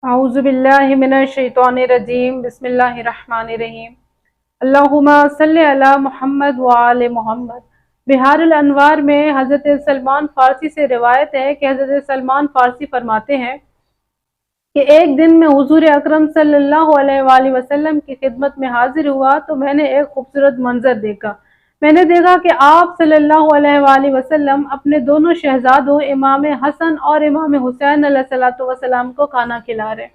اعوذ باللہ من الشیطان الرجیم بسم اللہ الرحمن الرحیم اللہم صلی علی محمد وآل محمد۔ بحار الانوار میں حضرت سلمان فارسی سے روایت ہے کہ حضرت سلمان فارسی فرماتے ہیں کہ ایک دن میں حضور اکرم صلی اللہ علیہ وآلہ وسلم کی خدمت میں حاضر ہوا تو میں نے ایک خوبصورت منظر دیکھا۔ میں نے دیکھا کہ آپ صلی اللہ علیہ وآلہ وسلم اپنے دونوں شہزادوں امام حسن اور امام حسین علیہ الصلوۃ والسلام کو کھانا کھلا رہے۔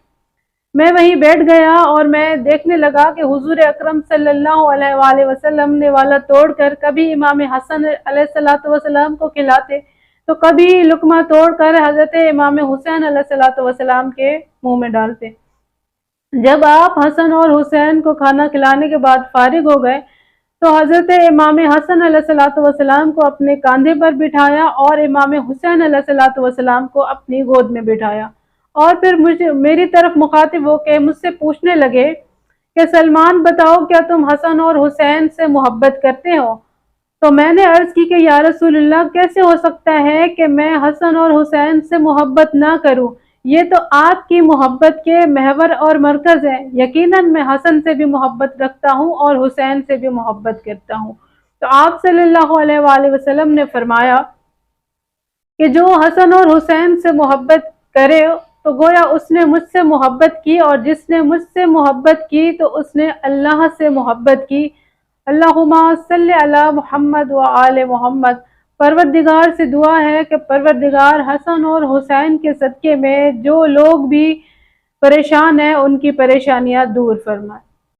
میں وہیں بیٹھ گیا اور میں دیکھنے لگا کہ حضور اکرم صلی اللہ علیہ وآلہ وسلم نے والا توڑ کر کبھی امام حسن علیہ الصلوۃ والسلام کو کھلاتے تو کبھی لقمہ توڑ کر حضرت امام حسین علیہ الصلوۃ والسلام کے منہ میں ڈالتے۔ جب آپ حسن اور حسین کو کھانا کھلانے کے بعد فارغ ہو گئے تو حضرت امام حسن علیہ الصلوۃ والسلام کو اپنے کاندھے پر بٹھایا اور امام حسین علیہ الصلوۃ والسلام کو اپنی گود میں بٹھایا، اور پھر میری طرف مخاطب ہو کے مجھ سے پوچھنے لگے کہ سلمان بتاؤ، کیا تم حسن اور حسین سے محبت کرتے ہو؟ تو میں نے عرض کی کہ یا رسول اللہ، کیسے ہو سکتا ہے کہ میں حسن اور حسین سے محبت نہ کروں؟ یہ تو آپ کی محبت کے محور اور مرکز ہے۔ یقیناً میں حسن سے بھی محبت رکھتا ہوں اور حسین سے بھی محبت کرتا ہوں۔ تو آپ صلی اللہ علیہ وآلہ وسلم نے فرمایا کہ جو حسن اور حسین سے محبت کرے تو گویا اس نے مجھ سے محبت کی، اور جس نے مجھ سے محبت کی تو اس نے اللہ سے محبت کی۔ اللہم صلی علی محمد وآل محمد۔ پروردگار سے دعا ہے کہ پروردگار حسن اور حسین کے صدقے میں جو لوگ بھی پریشان ہیں ان کی پریشانیاں دور فرمائے۔